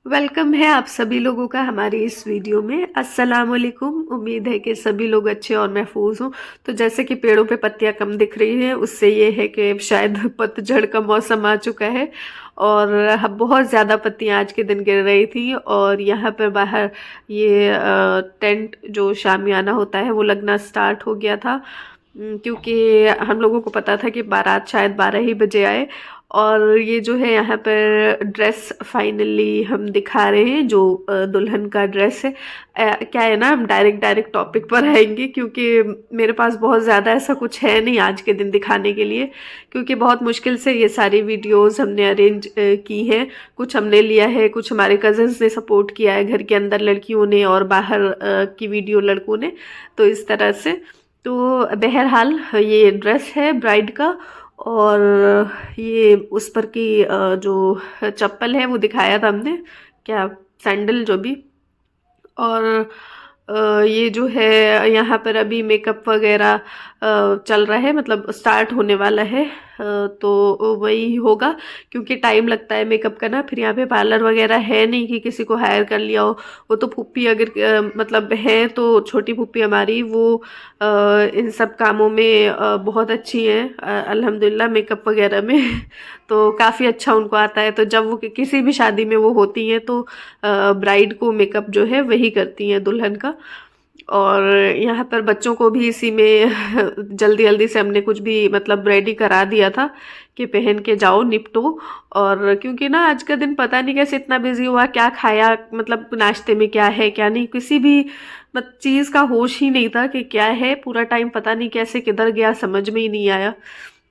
Welcome है आप सभी लोगों का हमारी इस वीडियो में। अस्सलाम वालेकुम। उम्मीद है कि सभी लोग अच्छे और महफूज हों। तो जैसे कि पेड़ों पे पत्तियां कम दिख रही हैं, उससे ये है कि शायद पतझड़ का मौसम आ चुका है। और बहुत ज़्यादा पत्तियां आज के दिन गिर रही थी। और यहाँ पर बाहर ये टेंट जो शामियाना होता है वो लगना स्टार्ट हो गया था। क्योंकि हम लोगों को पता था कि बारात शायद 12 ही बजे आए। और ये जो है यहाँ पर ड्रेस फाइनली हम दिखा रहे हैं, जो दुल्हन का ड्रेस है। क्या है ना, हम डायरेक्ट डायरेक्ट टॉपिक पर आएंगे, क्योंकि मेरे पास बहुत ज़्यादा ऐसा कुछ है नहीं आज के दिन दिखाने के लिए। क्योंकि बहुत मुश्किल से ये सारी वीडियोस हमने अरेंज की हैं। कुछ हमने लिया है, कुछ हमारे कज़न्स ने सपोर्ट किया है, घर के अंदर लड़कियों ने और बाहर की वीडियो लड़कों ने। तो इस तरह से तो बहरहाल ये ड्रेस है ब्राइड का। और ये उस पर की जो चप्पल है वो दिखाया था हमने, क्या सैंडल जो भी। और ये जो है यहाँ पर अभी मेकअप वगैरह चल रहा है, मतलब स्टार्ट होने वाला है। तो वही होगा, क्योंकि टाइम लगता है मेकअप का ना। फिर यहाँ पे पार्लर वगैरह है नहीं कि किसी को हायर कर लिया हो। वो तो फूफी अगर मतलब है तो छोटी फूफी हमारी, वो इन सब कामों में बहुत अच्छी है अल्हम्दुलिल्लाह, मेकअप वगैरह में। तो काफ़ी अच्छा उनको आता है। तो जब वो किसी भी शादी में वो होती हैं तो ब्राइड को मेकअप जो है वही करती हैं, दुल्हन का। और यहाँ पर बच्चों को भी इसी में जल्दी जल्दी से हमने कुछ भी मतलब रेडी करा दिया था कि पहन के जाओ, निपटो। और क्योंकि ना आज का दिन पता नहीं कैसे इतना बिजी हुआ, क्या खाया, मतलब नाश्ते में क्या है क्या नहीं, किसी भी चीज़ का होश ही नहीं था कि क्या है। पूरा टाइम पता नहीं कैसे किधर गया, समझ में ही नहीं आया।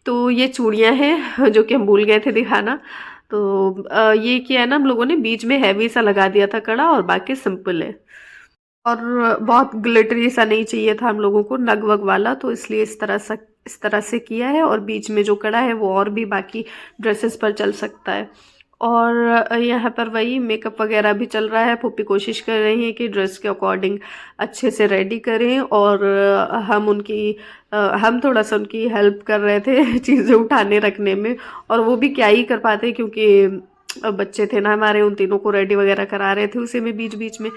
तो ये चूड़ियाँ हैं जो कि हम भूल गए थे दिखाना। तो ये किया है ना हम लोगों ने, बीच में हैवी सा लगा दिया था कड़ा, और बाकी सिंपल है। और बहुत ग्लिटरी सा नहीं चाहिए था हम लोगों को, नग वग वाला, तो इसलिए इस तरह से किया है। और बीच में जो कड़ा है वो और भी बाकी ड्रेसेस पर चल सकता है। और यहाँ पर वही मेकअप वगैरह भी चल रहा है। पुप्पी कोशिश कर रही है कि ड्रेस के अकॉर्डिंग अच्छे से रेडी करें। और हम थोड़ा सा उनकी हेल्प कर रहे थे चीज़ें उठाने रखने में। और वो भी क्या ही कर पाते, क्योंकि बच्चे थे ना हमारे, उन तीनों को रेडी वगैरह करा रहे थे उसी में बीच बीच में।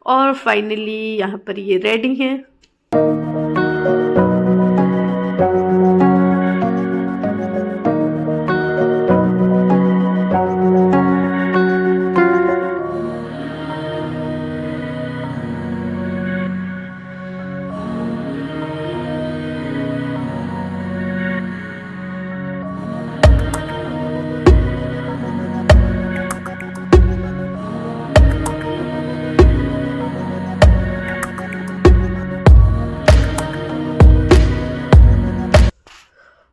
और फाइनली यहाँ पर ये रेडी हैं।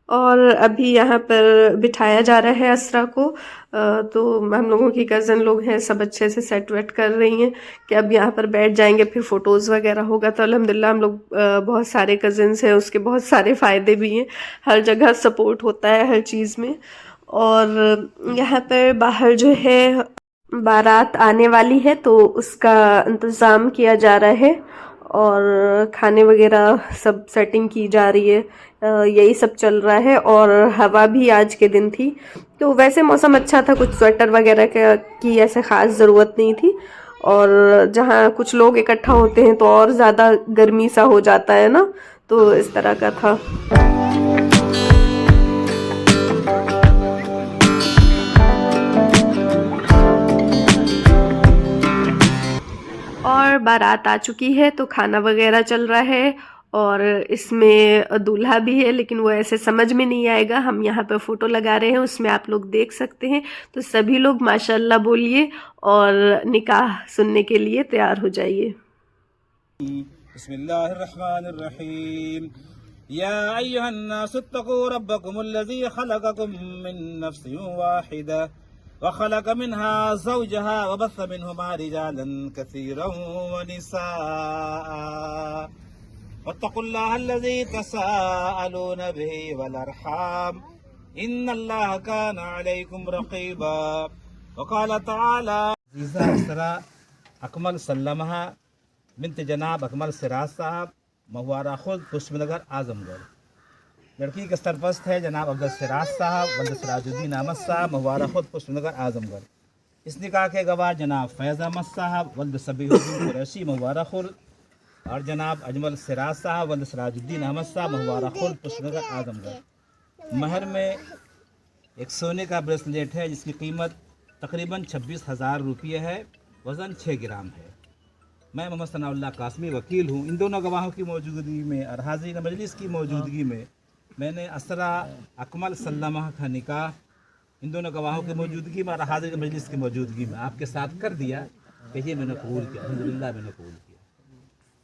और अभी यहाँ पर बिठाया जा रहा है असरा को। तो हम लोगों की कज़न लोग हैं, सब अच्छे से सेट वेट कर रही हैं कि अब यहाँ पर बैठ जाएंगे, फिर फ़ोटोज़ वगैरह होगा। तो अल्हम्दुलिल्लाह हम लोग बहुत सारे कज़न्स हैं, उसके बहुत सारे फ़ायदे भी हैं। हर जगह सपोर्ट होता है हर चीज़ में। और यहाँ पर बाहर जो है बारात आने वाली है, तो उसका इंतज़ाम किया जा रहा है। और खाने वगैरह सब सेटिंग की जा रही है। यही सब चल रहा है। और हवा भी आज के दिन थी, तो वैसे मौसम अच्छा था, कुछ स्वेटर वगैरह की ऐसे ख़ास ज़रूरत नहीं थी। और जहाँ कुछ लोग इकट्ठा होते हैं तो और ज़्यादा गर्मी सा हो जाता है ना, तो इस तरह का था। और बारात आ चुकी है, तो खाना वगैरह चल रहा है। और इसमें दूल्हा भी है, लेकिन वो ऐसे समझ में नहीं आएगा। हम यहाँ पर फोटो लगा रहे हैं, उसमें आप लोग देख सकते हैं। तो सभी लोग माशाल्लाह बोलिए और निकाह सुनने के लिए तैयार हो जाइए। बिस्मिल्लाहिर्रहमानिर्रहीम। या अय्युहन्नास इत्तकू रब्बकुमुल्लज़ी खलक़कुम मिन नफ्सिन वाहिदा व खलक़ मिनहा ज़ौजहा व बस्स मिनहुमा रिजालन कसीरन व निसाअ वत्तकुल्लाहल्लज़ी तसाअलून बिही वल अरहाम इन्नल्लाह काना अलैकुम रक़ीबा। व क़ाल तआला असरा अकमल सल्लमहा बिनत जनाब अकमल सिराज साहब, महुआरा खुद पुष्पनगर आजमगढ़। लड़की के सरपरस्त है जनाब अब्दुल सिराज साहब, वल्द सिराजुद्दीन अहमद साहब, महुआरा खुद पुष्पनगर आजमगढ़। इस निकाह के गवाह जनाब फैज़ अहमद साहब वल्द सबीहुद्दीन कुरैशी मुबारकुल और जनाब अजमल सिराज साहब वल्द सिराजुद्दीन अहमद साहब मुबारकुल पुष्पनगर आजमगढ़। महर में एक सोने का ब्रेसलेट है जिसकी कीमत तकरीबन 26,000 रुपये है, वज़न 6 ग्राम है। मैं मोहम्मद सनाउल्लाह कासमी वकील हूँ। इन दोनों गवाहों की मौजूदगी में और हाज़रीन मजलिस की मौजूदगी में मैंने असरा अकमल सल्लमा का निकाह इन दोनों गवाहों की मौजूदगी में और हाज़रीन मजलिस की मौजूदगी में आपके साथ कर दिया कि ये मैंने कबूल किया। अल्हम्दुलिल्लाह मैंने कबूल किया,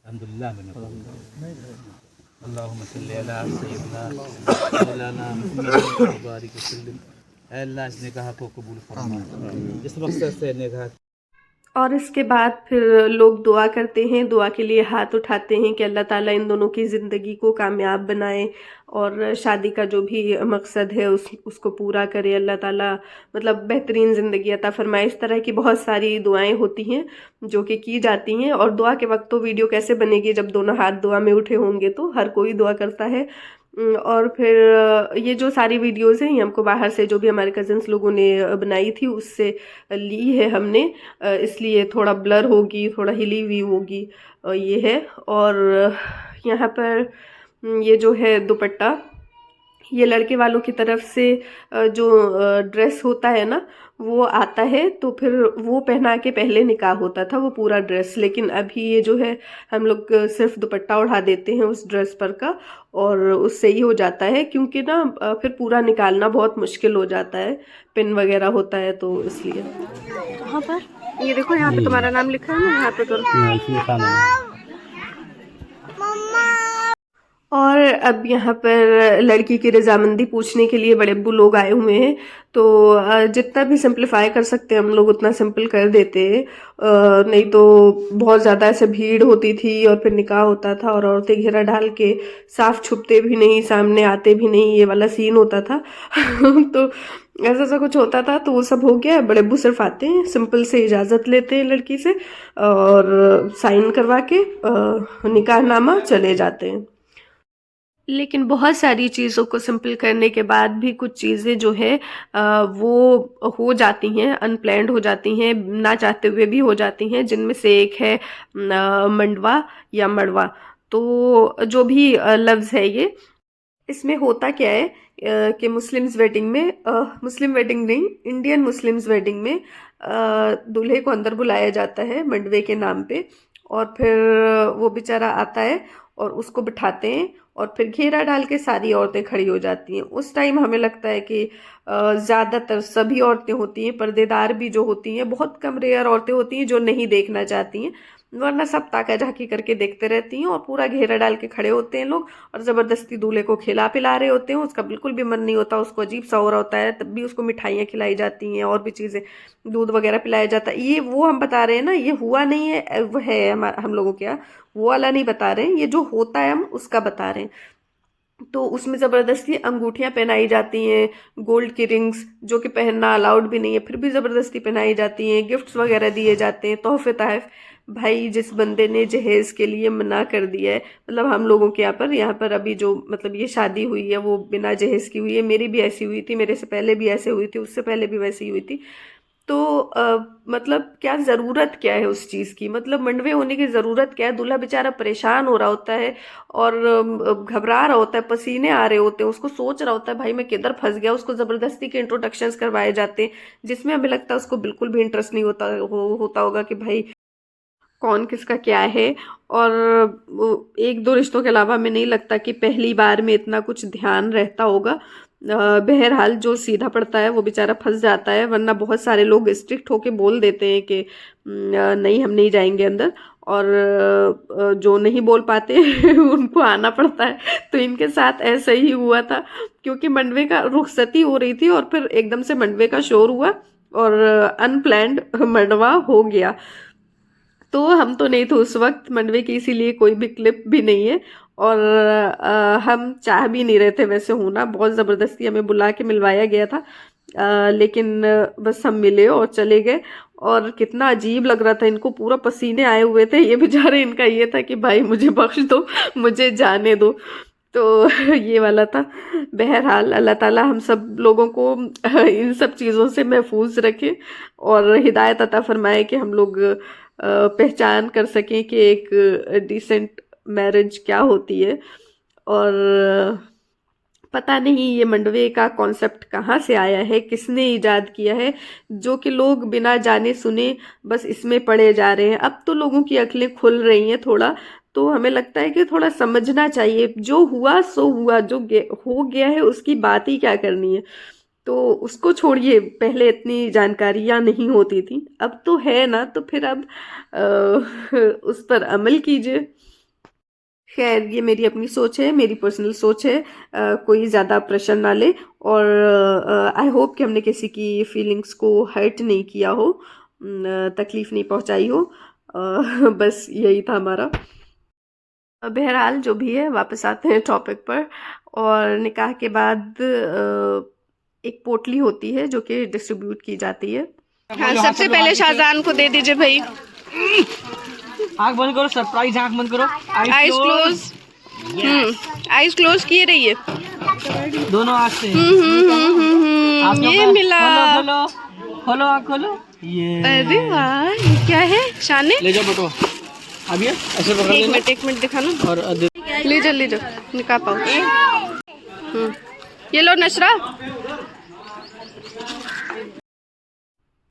अल्हम्दुलिल्लाह मैंने कबूल किया। अल्लाहुम्मा सल्ली अला सय्यिदना मौलाना मुहम्मद व बारिक वसल्लम। ऐ अल्लाह इस निकाह को कबूल फरमा, जिस मकसद से निकाह। और इसके बाद फिर लोग दुआ करते हैं, दुआ के लिए हाथ उठाते हैं कि अल्लाह ताला इन दोनों की ज़िंदगी को कामयाब बनाए और शादी का जो भी मकसद है उसको पूरा करे। अल्लाह ताला मतलब बेहतरीन ज़िंदगी अता फरमाए। इस तरह की बहुत सारी दुआएं होती हैं जो कि की जाती हैं। और दुआ के वक्त तो वीडियो कैसे बनेगी जब दोनों हाथ दुआ में उठे होंगे, तो हर कोई दुआ करता है। और फिर ये जो सारी वीडियोज़ हैं ये हमको बाहर से जो भी हमारे कज़न्स लोगों ने बनाई थी उससे ली है हमने, इसलिए थोड़ा ब्लर होगी, थोड़ा हिली हुई होगी, ये है। और यहाँ पर ये जो है दुपट्टा, ये लड़के वालों की तरफ से जो ड्रेस होता है ना वो आता है, तो फिर वो पहना के पहले निकाह होता था वो पूरा ड्रेस। लेकिन अभी ये जो है हम लोग सिर्फ दुपट्टा उड़ा देते हैं उस ड्रेस पर का, और उससे ही हो जाता है, क्योंकि ना फिर पूरा निकालना बहुत मुश्किल हो जाता है, पिन वगैरह होता है, तो इसलिए। कहाँ पर ये देखो, यहाँ पे तुम्हारा नाम लिखा है ना, यहाँ पे करो। और अब यहाँ पर लड़की की रजामंदी पूछने के लिए बड़े अब्बू लोग आए हुए हैं, तो जितना भी सिंपलीफाई कर सकते हैं हम लोग उतना सिंपल कर देते हैं। नहीं तो बहुत ज़्यादा ऐसे भीड़ होती थी और फिर निकाह होता था और औरतें घेरा डाल के साफ छुपते भी नहीं, सामने आते भी नहीं, ये वाला सीन होता था। तो ऐसा ऐसा कुछ होता था, तो वो सब हो गया। बड़े अब्बू सिर्फ आते हैं, सिंपल से इजाज़त लेते हैं लड़की से और साइन करवा के निकाहनामा चले जाते हैं। लेकिन बहुत सारी चीज़ों को सिंपल करने के बाद भी कुछ चीज़ें जो है वो हो जाती हैं, अनप्लैन्ड हो जाती हैं, ना चाहते हुए भी हो जाती हैं, जिनमें से एक है मंडवा या मड़वा। तो जो भी लफ्ज़ है ये, इसमें होता क्या है कि मुस्लिम्स वेडिंग में, मुस्लिम वेडिंग नहीं, इंडियन मुस्लिम्स वेडिंग में दूल्हे को अंदर बुलाया जाता है मंडवे के नाम पे, और फिर वो बेचारा आता है और उसको बिठाते हैं और फिर घेरा डाल के सारी औरतें खड़ी हो जाती हैं। उस टाइम हमें लगता है कि ज़्यादातर सभी औरतें होती हैं, पर्देदार भी जो होती हैं, बहुत कम रेयर औरतें होती हैं जो नहीं देखना चाहती हैं, वरना सब ताका झाकी करके देखते रहती हैं। और पूरा घेरा डाल के खड़े होते हैं लोग और ज़बरदस्ती दूल्हे को खिला पिला रहे होते हैं। उसका बिल्कुल भी मन नहीं होता, उसको अजीब सा हो रहा होता है, तब भी उसको मिठाइयाँ खिलाई जाती हैं और भी चीज़ें, दूध वगैरह पिलाया जाता है। ये वो हम बता रहे हैं ना, ये हुआ नहीं है, वो है हम लोगों के यहाँ, वो वाला नहीं बता रहे हैं, ये जो होता है हम उसका बता रहे हैं। तो उसमें ज़बरदस्ती अंगूठियाँ पहनाई जाती हैं, गोल्ड की रिंग्स जो कि पहनना अलाउड भी नहीं है, फिर भी ज़बरदस्ती पहनाई जाती हैं, गिफ्ट्स वगैरह दिए जाते हैं, तोहफे तहफ़। भाई जिस बंदे ने जहेज़ के लिए मना कर दिया है, मतलब हम लोगों के यहाँ पर अभी जो मतलब ये शादी हुई है वो बिना जहेज़ की हुई है। मेरी भी ऐसी हुई थी, मेरे से पहले भी ऐसे हुई थी, उससे पहले भी वैसी हुई थी। तो मतलब क्या ज़रूरत क्या है उस चीज़ की, मतलब मंडवे होने की ज़रूरत क्या है? दूल्हा बेचारा परेशान हो रहा होता है और घबरा रहा होता है, पसीने आ रहे होते हैं, उसको सोच रहा होता है भाई मैं किधर फंस गया। उसको ज़बरदस्ती के इंट्रोडक्शंस करवाए जाते हैं जिसमें हमें लगता है उसको बिल्कुल भी इंटरेस्ट नहीं होता होगा कि भाई कौन किसका क्या है। और एक दो रिश्तों के अलावा हमें नहीं लगता कि पहली बार में इतना कुछ ध्यान रहता होगा। बहरहाल जो सीधा पड़ता है वो बेचारा फंस जाता है, वरना बहुत सारे लोग स्ट्रिक्ट होके बोल देते हैं कि नहीं हम नहीं जाएंगे अंदर, और जो नहीं बोल पाते उनको आना पड़ता है। तो इनके साथ ऐसा ही हुआ था, क्योंकि मंडवे का रुखसती हो रही थी और फिर एकदम से मंडवे का शोर हुआ और अनप्लैन्ड मंडवा हो गया। तो हम तो नहीं थे उस वक्त मंडवे की, इसीलिए कोई भी क्लिप भी नहीं है। और हम चाह भी नहीं रहे थे वैसे होना, बहुत ज़बरदस्ती हमें बुला के मिलवाया गया था। लेकिन बस हम मिले और चले गए। और कितना अजीब लग रहा था, इनको पूरा पसीने आए हुए थे, ये बेचारे, इनका ये था कि भाई मुझे बख्श दो, मुझे जाने दो। तो ये वाला था। बहरहाल अल्लाह ताला हम सब लोगों को इन सब चीज़ों से महफूज रखे और हिदायत अता फरमाए कि हम लोग पहचान कर सकें कि एक डिसेंट मैरिज क्या होती है। और पता नहीं ये मंडवे का कॉन्सेप्ट कहाँ से आया है, किसने इजाद किया है, जो कि लोग बिना जाने सुने बस इसमें पड़े जा रहे हैं। अब तो लोगों की अक्लें खुल रही हैं थोड़ा, तो हमें लगता है कि थोड़ा समझना चाहिए। जो हुआ सो हुआ, हो गया है उसकी बात ही क्या करनी है। तो उसको छोड़िए, पहले इतनी जानकारियां नहीं होती थी, अब तो है ना, तो फिर अब उस पर अमल कीजिए। खैर ये मेरी अपनी सोच है, मेरी पर्सनल सोच है, कोई ज़्यादा प्रेशर ना ले। और आई होप कि हमने किसी की फीलिंग्स को हर्ट नहीं किया हो, तकलीफ़ नहीं पहुंचाई हो। बस यही था हमारा। बहरहाल जो भी है, वापस आते हैं टॉपिक पर। और निकाह के बाद एक पोटली होती है जो कि डिस्ट्रीब्यूट की जाती है। हाँ, सबसे पहले शाहजहान को दे दीजिए भाई। आँख बंद करो, सरप्राइज। आँख बंद करो, आइज क्लोज। आइज क्लोज किए रहिए। दोनों आँख से। ये मिला। खोलो खोलो, आँख खोलो। ये अरे वाह, ये क्या है शाने? ले जाओ बटुआ। अब ये ऐसे पकड़ लेना। एक मिनट दिखाना। और ले जाओ निकाह पाओ। ये लो नशरा।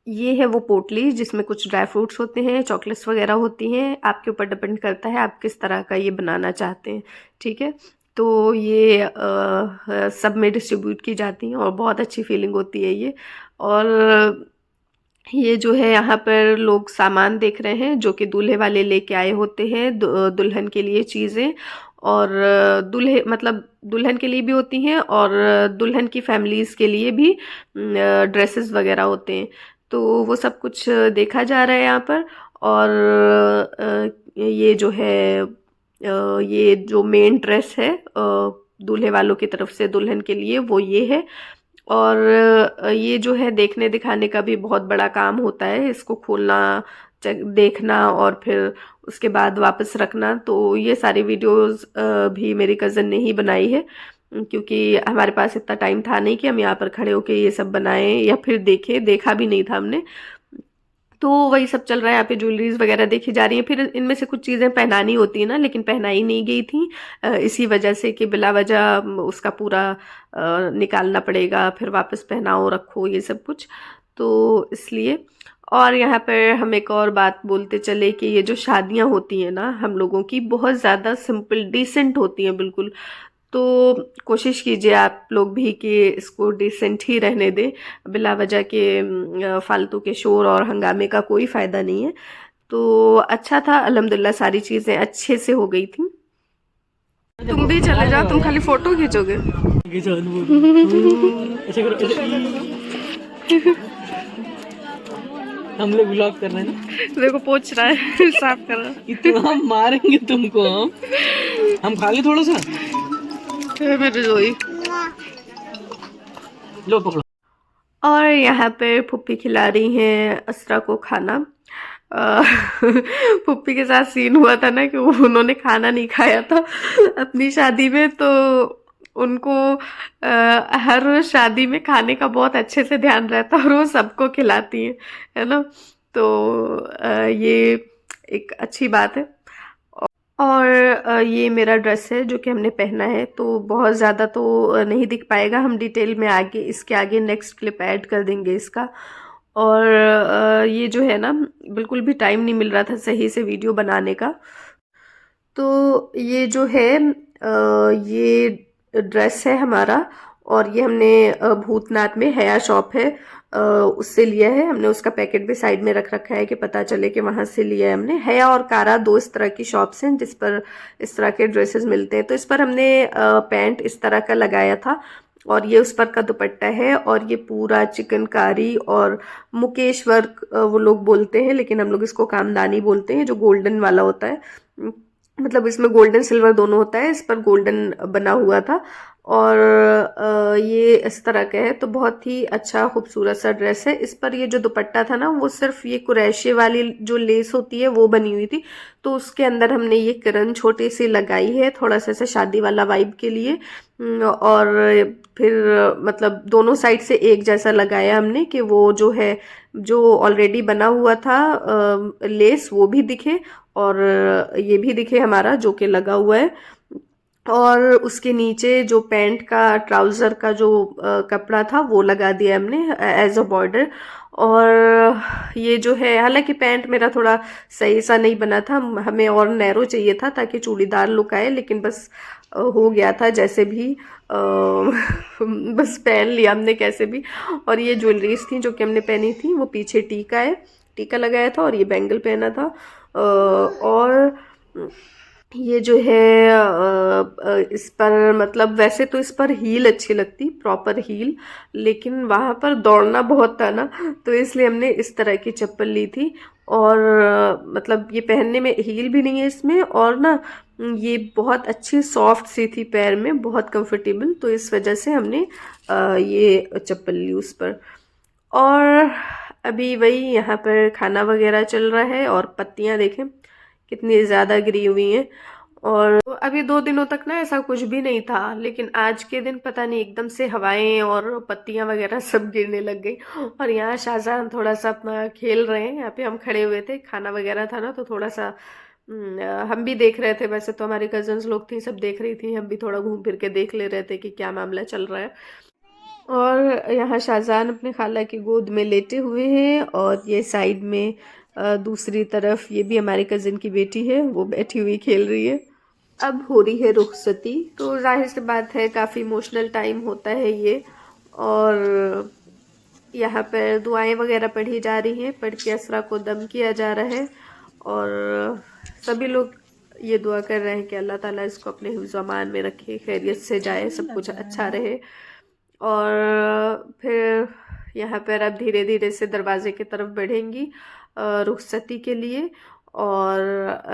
ये है वो पोटली जिसमें कुछ ड्राई फ्रूट्स होते हैं, चॉकलेट्स वगैरह होती हैं। आपके ऊपर डिपेंड करता है आप किस तरह का ये बनाना चाहते हैं, ठीक है। तो ये सब में डिस्ट्रीब्यूट की जाती हैं और बहुत अच्छी फीलिंग होती है ये। और ये जो है यहाँ पर लोग सामान देख रहे हैं जो कि दूल्हे वाले लेके आए होते हैं, दुल्हन के लिए चीज़ें। और दूल्हे मतलब दुल्हन के लिए भी होती हैं और दुल्हन की फैमिलीज़ के लिए भी ड्रेसेस वगैरह होते हैं। तो वो सब कुछ देखा जा रहा है यहाँ पर। और ये जो है ये जो मेन ड्रेस है दूल्हे वालों की तरफ से दुल्हन के लिए, वो ये है। और ये जो है देखने दिखाने का भी बहुत बड़ा काम होता है, इसको खोलना, देखना और फिर उसके बाद वापस रखना। तो ये सारी वीडियोस भी मेरी कज़न ने ही बनाई है, क्योंकि हमारे पास इतना टाइम था नहीं कि हम यहाँ पर खड़े होके ये सब बनाएं या फिर देखा भी नहीं था हमने। तो वही सब चल रहा है यहाँ पे, ज्वेलरीज वगैरह देखी जा रही हैं। फिर इनमें से कुछ चीज़ें पहनानी होती है ना, लेकिन पहनाई नहीं गई थी इसी वजह से कि बिला वजह उसका पूरा निकालना पड़ेगा, फिर वापस पहनाओ रखो ये सब कुछ, तो इसलिए। और यहाँ पर हम एक और बात बोलते चले कि ये जो शादियाँ होती हैं ना हम लोगों की, बहुत ज़्यादा सिंपल डिसेंट होती हैं बिल्कुल। तो कोशिश कीजिए आप लोग भी कि इसको डिसेंट ही रहने दें, बिला वजह के फालतू के शोर और हंगामे का कोई फ़ायदा नहीं है। तो अच्छा था, अल्हम्दुलिल्लाह सारी चीज़ें अच्छे से हो गई थी। तुम भी चले जाओ, तुम खाली फ़ोटो खींचोगे। ऐसे करो, हम लोग ब्लॉग कर रहे हैं ना। देखो पोंछ रहा है, साफ कर रहा है। इतना मारेंगे तुमको हम खा ले थोड़ा सा। मेरी जोई। लो पकड़ो। और यहाँ पे फुप्पी खिला रही हैं असरा को खाना। फुप्पी के साथ सीन हुआ था ना कि उन्होंने खाना नहीं खाया था अपनी शादी में, तो उनको हर शादी में खाने का बहुत अच्छे से ध्यान रहता है और वो सबको खिलाती हैं, है ना। तो ये एक अच्छी बात है। और ये मेरा ड्रेस है जो कि हमने पहना है, तो बहुत ज़्यादा तो नहीं दिख पाएगा, हम डिटेल में आगे इसके आगे नेक्स्ट क्लिप ऐड कर देंगे इसका। और ये जो है ना, बिल्कुल भी टाइम नहीं मिल रहा था सही से वीडियो बनाने का। तो ये जो है ये ड्रेस है हमारा, और ये हमने भूतनाथ में हया शॉप है उससे लिया है। हमने उसका पैकेट भी साइड में रख रखा है कि पता चले कि वहाँ से लिया है हमने। हया और कारा दो इस तरह की शॉप्स हैं जिस पर इस तरह के ड्रेसेस मिलते हैं। तो इस पर हमने पैंट इस तरह का लगाया था, और ये उस पर का दुपट्टा है, और ये पूरा चिकनकारी और मुकेश वर्क वो लोग बोलते हैं, लेकिन हम लोग इसको कामदानी बोलते हैं, जो गोल्डन वाला होता है। मतलब इसमें गोल्डन सिल्वर दोनों होता है, इस पर गोल्डन बना हुआ था। और ये इस तरह का है, तो बहुत ही अच्छा खूबसूरत सा ड्रेस है। इस पर ये जो दुपट्टा था ना वो सिर्फ ये कुरैशी वाली जो लेस होती है वो बनी हुई थी, तो उसके अंदर हमने ये किरण छोटी सी लगाई है थोड़ा सा ऐसा शादी वाला वाइब के लिए। और फिर मतलब दोनों साइड से एक जैसा लगाया हमने कि वो जो है जो ऑलरेडी बना हुआ था लेस वो भी दिखे और ये भी दिखे हमारा जो कि लगा हुआ है। और उसके नीचे जो पैंट का ट्राउज़र का जो कपड़ा था वो लगा दिया हमने एज अ बॉर्डर। और ये जो है हालांकि पैंट मेरा थोड़ा सही सा नहीं बना था, हमें और नैरो चाहिए था ताकि चूड़ीदार लुक आए, लेकिन बस हो गया था जैसे भी बस पहन लिया हमने कैसे भी। और ये ज्वेलरीज थी जो कि हमने पहनी थी, वो पीछे टीका है, टीका लगाया था और ये बैंगल पहना था। और ये जो है इस पर मतलब वैसे तो इस पर हील अच्छी लगती, प्रॉपर हील, लेकिन वहाँ पर दौड़ना बहुत था ना, तो इसलिए हमने इस तरह की चप्पल ली थी। और मतलब ये पहनने में हील भी नहीं है इसमें, और ना ये बहुत अच्छी सॉफ्ट सी थी, पैर में बहुत कंफर्टेबल, तो इस वजह से हमने ये चप्पल ली उस पर। और अभी वही यहाँ पर खाना वगैरह चल रहा है और पत्तियाँ देखें कितनी ज़्यादा गिरी हुई हैं। और अभी 2 दिनों तक ना ऐसा कुछ भी नहीं था, लेकिन आज के दिन पता नहीं एकदम से हवाएं और पत्तियां वगैरह सब गिरने लग गई। और यहाँ शाहजहान थोड़ा सा अपना खेल रहे हैं, यहाँ पे हम खड़े हुए थे, खाना वगैरह था ना तो थोड़ा सा हम भी देख रहे थे, वैसे तो हमारी कजन्स लोग थी सब देख रही थी, हम भी थोड़ा घूम फिर के देख ले रहे थे कि क्या मामला चल रहा है। और यहाँ शाहजहान अपने खाला की गोद में लेटे हुए हैं और ये साइड में दूसरी तरफ ये भी हमारे कज़न की बेटी है, वो बैठी हुई खेल रही है। अब हो रही है रुखसती, तो जाहिर सी बात है काफ़ी इमोशनल टाइम होता है ये। और यहाँ पर दुआएं वगैरह पढ़ी जा रही हैं, पढ़ के असरा को दम किया जा रहा है। और सभी लोग ये दुआ कर रहे हैं कि अल्लाह ताला इसको अपने हिफ्ज़-ओ-अमान में रखे, खैरियत से जाए, सब कुछ अच्छा रहे। और फिर यहाँ पर अब धीरे धीरे से दरवाजे की तरफ बढ़ेंगी रुखसती के लिए। और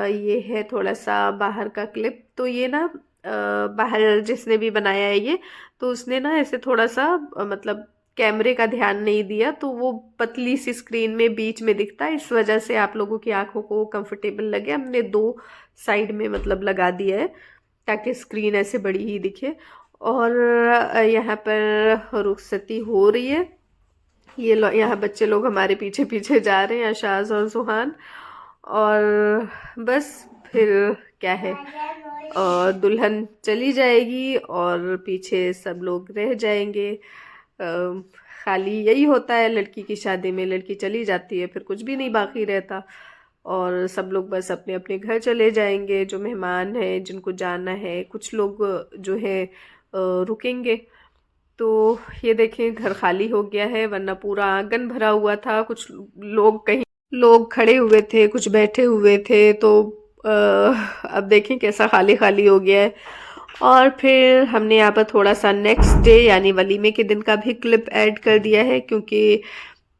ये है थोड़ा सा बाहर का क्लिप, तो ये ना बाहर जिसने भी बनाया है ये, तो उसने ना ऐसे थोड़ा सा मतलब कैमरे का ध्यान नहीं दिया, तो वो पतली सी स्क्रीन में बीच में दिखता है, इस वजह से आप लोगों की आंखों को कंफर्टेबल लगे, हमने 2 साइड में मतलब लगा दिया है ताकि स्क्रीन ऐसे बड़ी ही दिखे। और यहाँ पर रुखसती हो रही है, ये यहाँ बच्चे लोग हमारे पीछे पीछे जा रहे हैं, अशाज और सुहान। और बस फिर क्या है, दुल्हन चली जाएगी और पीछे सब लोग रह जाएंगे। खाली यही होता है लड़की की शादी में, लड़की चली जाती है फिर कुछ भी नहीं बाकी रहता, और सब लोग बस अपने अपने घर चले जाएंगे, जो मेहमान हैं जिनको जाना है, कुछ लोग जो है रुकेंगे। तो ये देखें घर खाली हो गया है, वरना पूरा आंगन भरा हुआ था, कुछ लोग कहीं लोग खड़े हुए थे, कुछ बैठे हुए थे, तो अब देखें कैसा खाली खाली हो गया है। और फिर हमने यहाँ पर थोड़ा सा नेक्स्ट डे यानी वलीमे के दिन का भी क्लिप ऐड कर दिया है, क्योंकि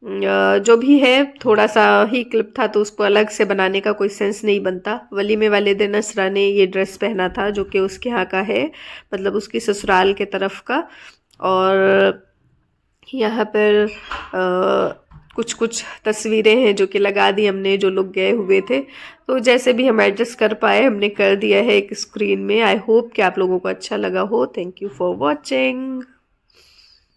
जो भी है थोड़ा सा ही क्लिप था तो उसको अलग से बनाने का कोई सेंस नहीं बनता। वलीमे वाले दिन असरा ने ये ड्रेस पहना था जो कि उसके यहाँ का है, मतलब उसकी ससुराल के तरफ का। और यहाँ पर कुछ कुछ तस्वीरें हैं जो कि लगा दी हमने, जो लोग गए हुए थे, तो जैसे भी हम एडजस्ट कर पाए हमने कर दिया है एक स्क्रीन में। आई होप कि आप लोगों को अच्छा लगा हो। Thank you for watching.